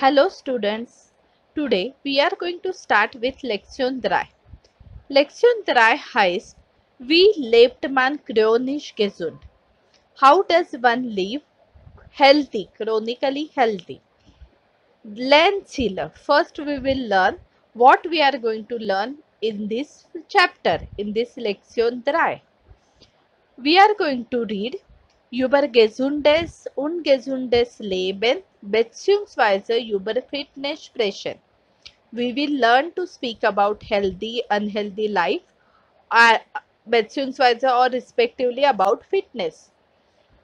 Hello students, today we are going to start with Lektion 3. Lektion 3 heißt Wie lebt man chronisch gesund? How does one live healthy, chronically healthy? Learn Ziele. First we will learn what we are going to learn in this chapter, in this Lektion 3. We are going to read über gesundes und gesundes Leben bzw. über Fitness sprechen. We will learn to speak about healthy, unhealthy life, beziehungsweise or respectively about fitness.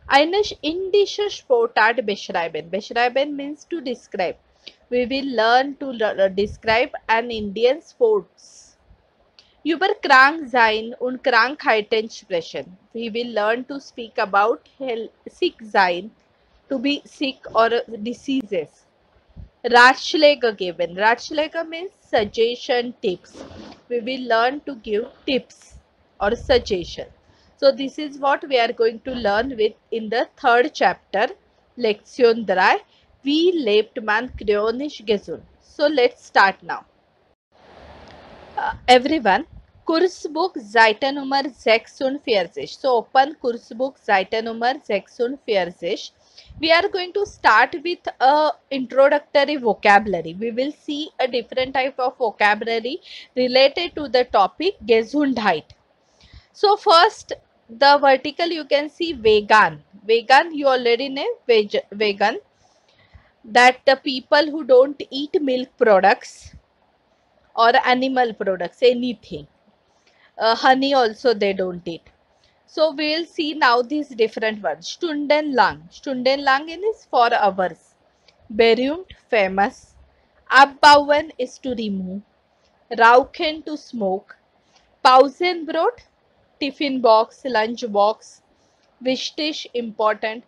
Eine indische Sportart beschreiben. Beschreiben means to describe. We will learn to describe an Indian sports. Über krank sein und Krankheiten sprechen. We will learn to speak about sick sein, to be sick or diseases. Ratschläge geben. Ratschläge means suggestion, tips. We will learn to give tips or suggestion. So this is what we are going to learn with in the third chapter, Lektion 3. Wie lebt man chronisch gesund? So let's start now. Everyone, Kursbuch Seite Nummer 46. So open Kursbuch Seite Nummer 46. We are going to start with a introductory vocabulary. We will see a different type of vocabulary related to the topic Gesundheit. So first, the vertical you can see vegan. Vegan, you already know vegan. That the people who don't eat milk products or animal products, anything. Honey also they don't eat. So we'll see now these different words. Stundenlang. Stundenlang is for hours. Berühmt, famous. Abbauen is to remove. Rauchen to smoke. Pausenbrot, tiffin box, lunch box. Wichtig, important.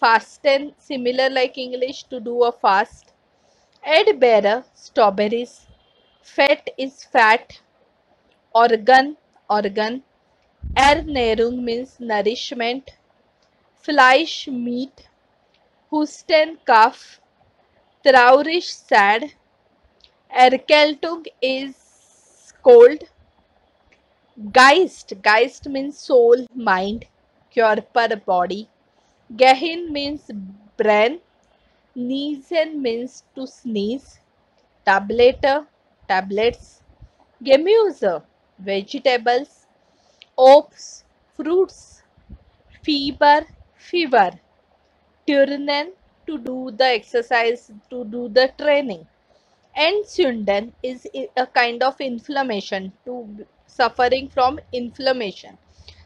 Fasten, similar like English, to do a fast. Erdbeere, strawberries. Fett is fat. Organ. Ernährung means nourishment. Fleisch, meat. Husten, cough. Traurig, sad. Erkältung is cold. Geist means soul, mind. Körper, body. Gehirn means brain. Niesen means to sneeze. Tablets. Gemüse, vegetables. Obst, fruits. Fever. Turnen, to do the exercise, to do the training. Entzünden is a kind of inflammation, to suffering from inflammation.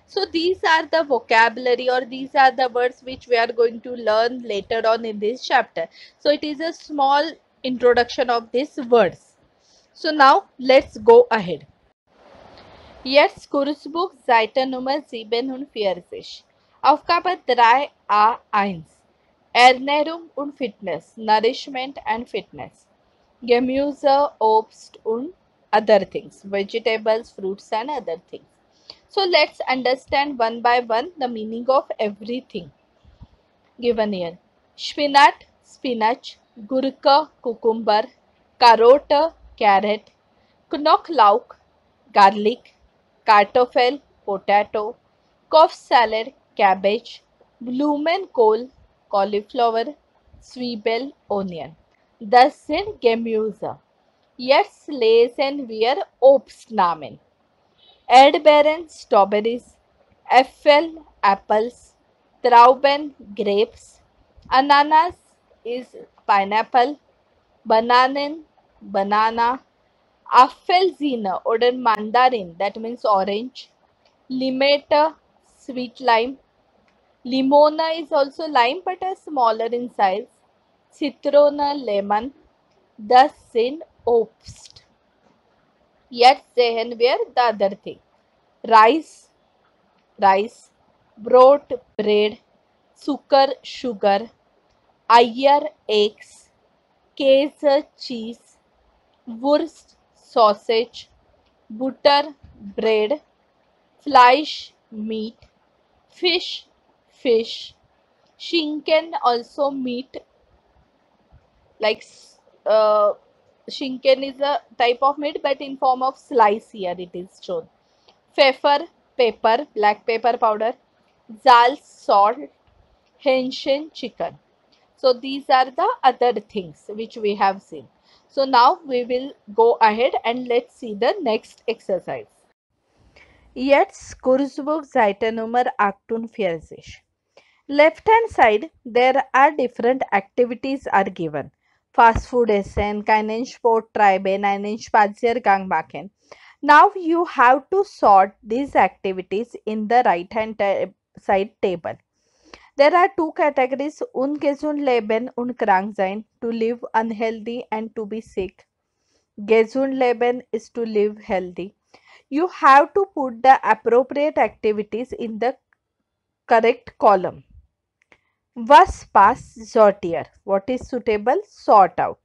So these are the vocabulary or these are the words which we are going to learn later on in this chapter. So it is a small introduction of these words. So now let's go ahead. Jetzt Kursbuch Seite Nummer 47. Aufgabe 3a1. Ernährung und Fitness, Nourishment and Fitness. Gemüse, Obst und other things, vegetables, fruits and other things. So let's understand one by one the meaning of everything given here. Spinach, gurka, cucumber, carrot, carrot, knoblauch, garlic, kartoffel, potato, Kopf salad, cabbage, Blumenkohl, cauliflower, Zwiebel, onion. Das sind Gemüse. Jetzt lesen wir Obstnamen. Erdbeeren, strawberries. Äpfel, apples. Trauben, grapes. Ananas is pineapple. Bananen, banana. Apfelsine oder mandarin, that means orange. Limette, sweet lime. Limona is also lime but a smaller in size. Citrona, lemon. Das sind Obst. Yet sehen wir the other thing. Rice, Brot, bread. Zucker, sugar. Eier, eggs. Käse, cheese. Wurst, sausage. Butter, bread. Fleisch, meat. Fish, Schinken, also meat like uh, Shinken is a type of meat, but in form of slice here it is shown. Pfeffer, pepper, black pepper powder. Zal, salt. Henshin, chicken. So these are the other things which we have seen. So now we will go ahead and let's see the next exercise. Jetzt Kurzbuch Seite Nummer 48. Left hand side, there are different activities are given. Fast food essen, keinen Sport treiben, einen Spaziergang machen. Now you have to sort these activities in the right hand side table. There are two categories, ungesund leben und krank sein, to live unhealthy and to be sick. Gesund leben is to live healthy. You have to put the appropriate activities in the correct column. Was passt sortier. What is suitable? Sort out.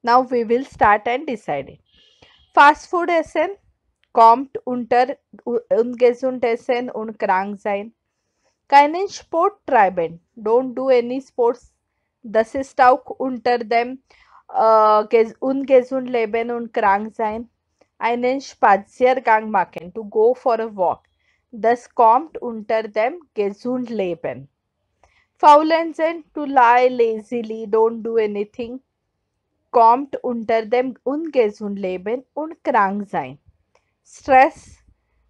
Now we will start and decide it. Fast food essen kommt unter ungesund essen und krank sein. Keinen Sport treiben. Don't do any sports. Das ist auch unter dem ungesund leben und krank sein. Einen Spaziergang machen. To go for a walk. Das kommt unter dem gesund leben. Faulenzen, to lie lazily, don't do anything, kommt unter dem ungesund leben und krank sein. Stress,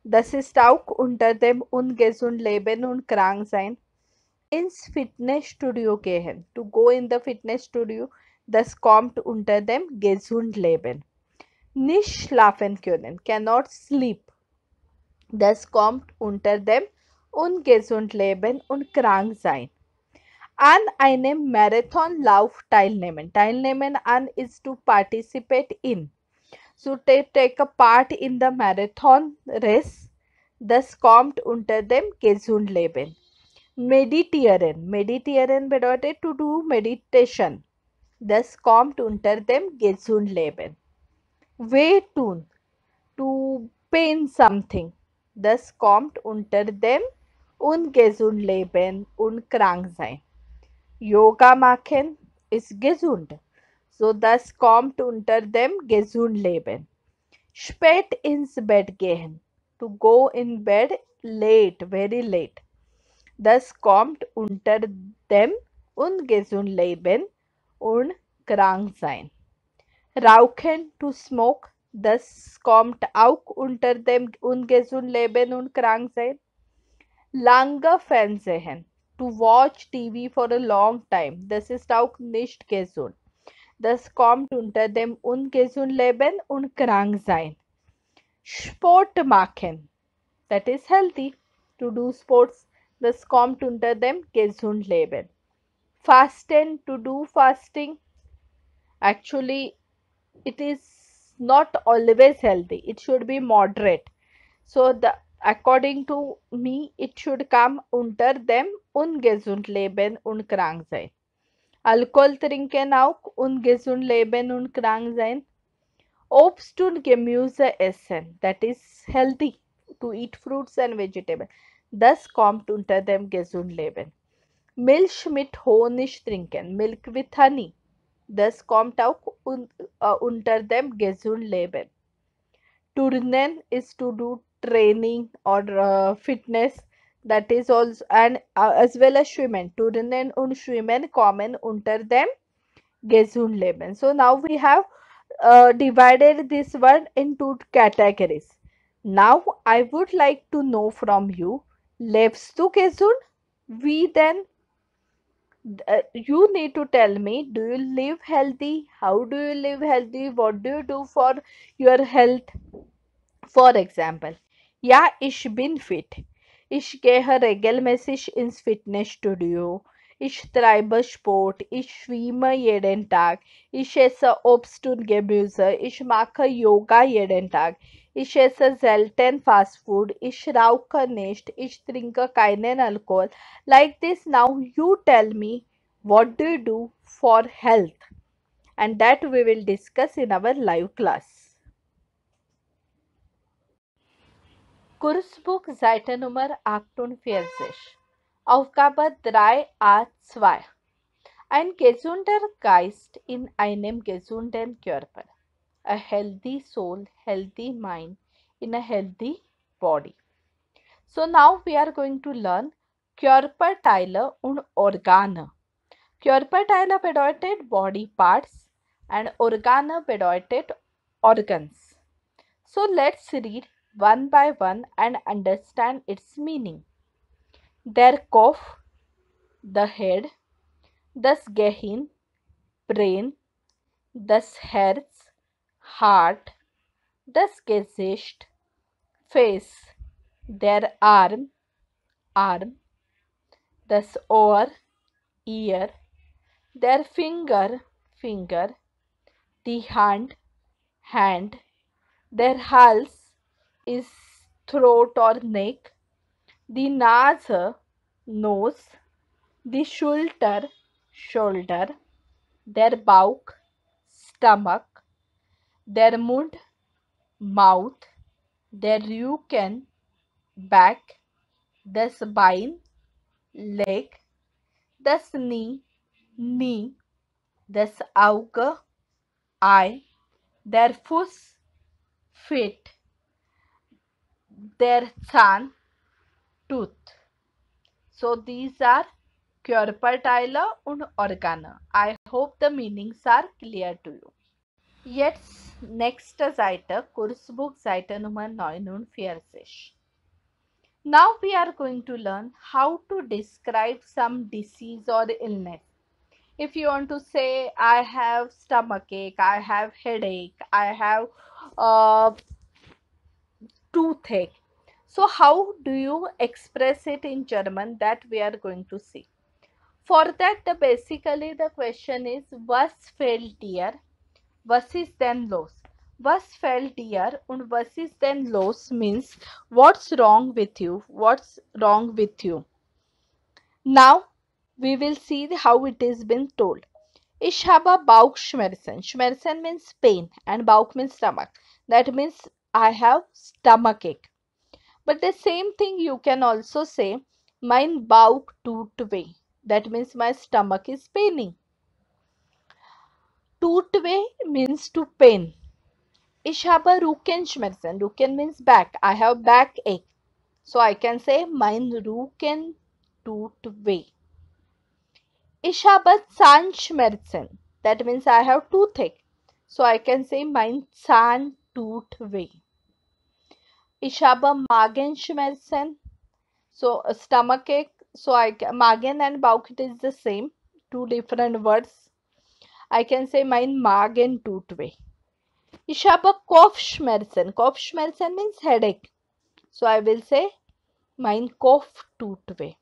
das ist auch unter dem ungesund leben und krank sein. Ins Fitnessstudio gehen, to go in the fitness studio, das kommt unter dem gesund leben. Nicht schlafen können, cannot sleep, das kommt unter dem ungesund leben und krank sein. An einem Marathonlauf teilnehmen. Teilnehmen an is to participate in. So take a part in the marathon race. Das kommt unter dem gesund leben. Meditieren. Meditieren bedeutet to do meditation. Das kommt unter dem gesund leben. Weh tun. To pain something. Das kommt unter dem ungesund leben und krank sein. Yoga machen ist gesund. So das kommt unter dem gesund leben. Spät ins Bett gehen. To go in bed late, very late. Das kommt unter dem ungesund leben und krank sein. Rauchen, to smoke. Das kommt auch unter dem ungesund leben und krank sein. Lange Fernsehen. To watch TV for a long time. Das ist auch nicht gesund. Das kommt unter dem ungesund leben und krank sein. Sport machen. That is healthy. To do sports. Das kommt unter dem gesund leben. Fasten. To do fasting. Actually, it is not always healthy. It should be moderate. So according to me, it should come unter dem ungesund leben und krank sein. Alkohol trinken auch ungesund leben und krank sein. Obst und Gemüse essen, that is healthy, to eat fruits and vegetables. Das kommt unter dem gesund leben. Milch mit Honig trinken, milk with honey. Das kommt auch unter dem gesund leben. Turnen is to do training or fitness, that is also, and as well as schwimmen. Turnen und schwimmen kommen unter dem gesund leben. So now we have divided this one into categories. Now I would like to know from you, lebst du gesund? We then you need to tell me, do you live healthy? How do you live healthy? What do you do for your health? For example, ja, ich bin fit. Ich gehe regelmäßig ins Fitnessstudio. Ich treibe Sport. Ich schwimme jeden Tag. Ich esse Obst und Gemüse. Ich mache Yoga jeden Tag. Ich esse selten Fast Food. Ich rauche nicht. Ich trinke keinen Alkohol. Like this, now you tell me, what do you do for health? And that we will discuss in our live class. Kursbuch Seite Nummer 48. Aufgabe 3a2. Ein gesunder Geist in einem gesunden Körper. A healthy soul, healthy mind in a healthy body. So now we are going to learn Körperteile und Organe. Körperteile bedeutet body parts and Organe bedeutet organs. So let's read one by one and understand its meaning. Der Kopf, the head, das Gehirn, brain, das Herz, heart, das Gesicht, face, der arm, das Ohr, ear, der finger, die hand, der Hals is throat or neck, die Nase, nose, die shoulder, der Bauch, stomach, der Mund, mouth, der Rücken, back, das Bein, leg, das knee, das Auge, eye, der Fuß, feet, der Zahn, tooth. So these are Körperteile und Organe. I hope the meanings are clear to you. Jetzt nächste Seite, Kursbuch Seite Nummer 49. Now we are going to learn how to describe some disease or illness. If you want to say, I have stomachache, I have headache, I have toothache. So how do you express it in German? That we are going to see. For that, basically the question is, was fehlt dir? Was ist denn los? Was fehlt dir und was ist denn los means what's wrong with you? What's wrong with you? Now we will see how it is been told. Ich habe Bauchschmerzen. Schmerzen means pain and Bauch means stomach. That means I have stomachache. But the same thing you can also say, mein Bauch tut weh. That means my stomach is paining. Tut weh means to pain. Ich habe Rückenschmerzen. Rücken means back. I have backache. So I can say mein Rücken tut weh. Ich habe Zahnschmerzen. That means I have toothache. So I can say mein Zahn tut weh. Ich habe Magenschmerzen. So stomachache. So Magen and Bauch, it is the same. Two different words. I can say mein Magen tut weh. Ich habe Kopfschmerzen. Kopfschmerzen means headache. So I will say mein Kopf tut weh.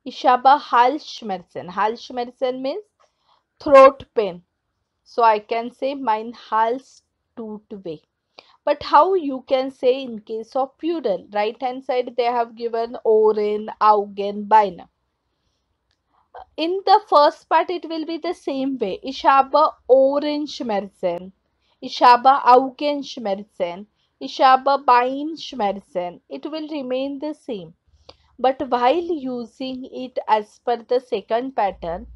Ich habe Halsschmerzen. Halsschmerzen means throat pain. So I can say mein Hals tut weh. But how you can say in case of plural? Right hand side they have given Ohren, Augen, Beine. In the first part it will be the same way. Ich habe Ohrenschmerzen. Ich habe Augenschmerzen. Ich habe Beinschmerzen. It will remain the same. But while using it as per the second pattern,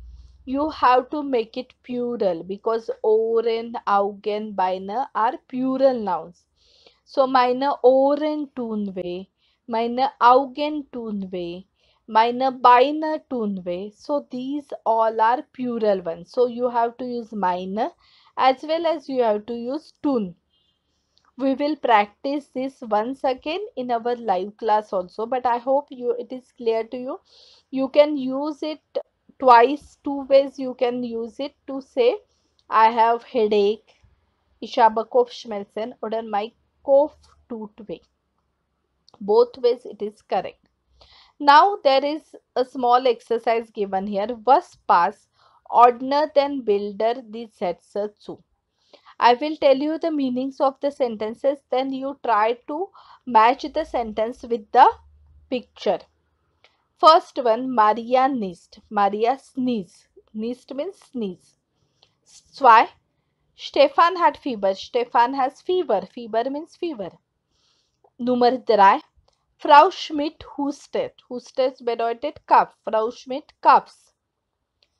you have to make it plural because Ohren, Augen, Beine are plural nouns. So meine Ohren tun weh, meine Augen tun weh, meine Beine tun weh. So these all are plural ones. So you have to use meine as well as you have to use tun. We will practice this once again in our live class also, but I hope it is clear to you. You can use it twice, two ways you can use it to say I have headache, ich habe Kopfschmerzen oder mein Kopf tut weh. Both ways it is correct. Now there is a small exercise given here. Was pass ordner den Bilder die Sätze zu. I will tell you the meanings of the sentences, then you try to match the sentence with the picture. First one, Maria niest. Maria sneeze. Niest means sneeze. 2. Stefan had fever. Stefan has fever. Fever means fever. Nummer 3. Frau Schmidt hustet. Hustet bedeutet cough. Frau Schmidt coughs.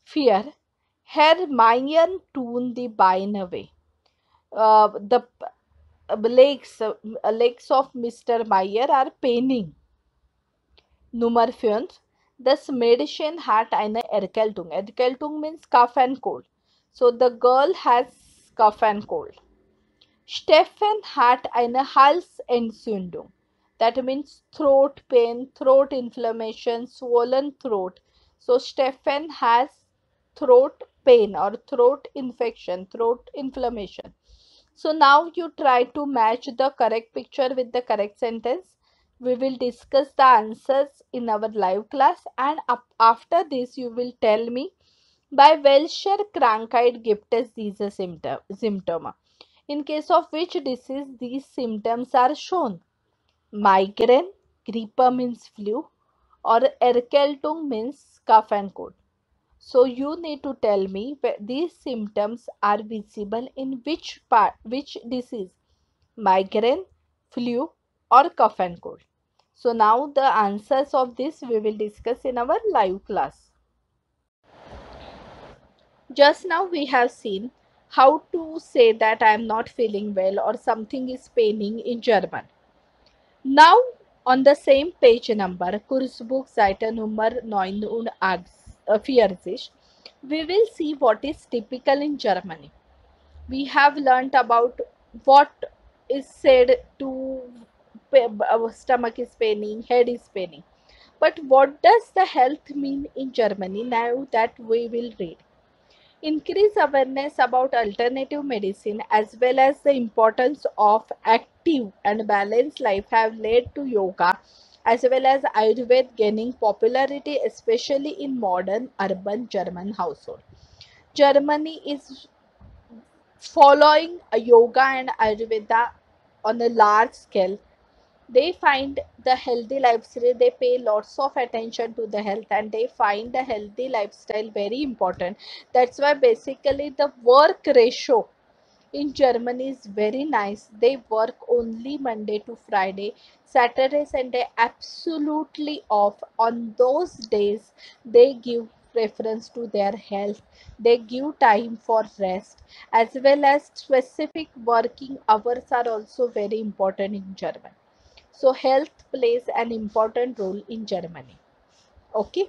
4. Herr Mayen tun die Beine weh. The legs of Mr. Meyer are paining. Nummer 5. Das Mädchen hat eine Erkältung. Erkältung means cough and cold. So the girl has cough and cold. Steffen hat eine Halsentzündung. That means throat pain, throat inflammation, swollen throat. So Steffen has throat pain or throat infection, throat inflammation. So now you try to match the correct picture with the correct sentence. We will discuss the answers in our live class, and after this you will tell me by welcher Krankheit gibt es diese Symptome. In case of which disease these symptoms are shown. Migraine, Grippe means flu, or Erkältung means cough and cold. So you need to tell me these symptoms are visible in which disease? Migraine, flu, or cough and cold. So now the answers of this we will discuss in our live class. Just now we have seen how to say that I am not feeling well or something is paining in German. Now on the same page number, Kursbuch Seite Nummer 49, we will see what is typical in Germany. We have learnt about what is said to our stomach is paining, head is paining. But what does the health mean in Germany? Now that we will read. Increase awareness about alternative medicine as well as the importance of active and balanced life have led to yoga as well as Ayurveda gaining popularity, especially in modern urban German household. Germany is following a yoga and Ayurveda on a large scale. They find the healthy lifestyle, they pay lots of attention to the health, and they find the healthy lifestyle very important. That's why basically the work ratio in Germany is very nice. They work only Monday to Friday, Saturday, Sunday absolutely off. On those days, they give preference to their health. They give time for rest as well as specific working hours are also very important in Germany. So health plays an important role in Germany. Okay.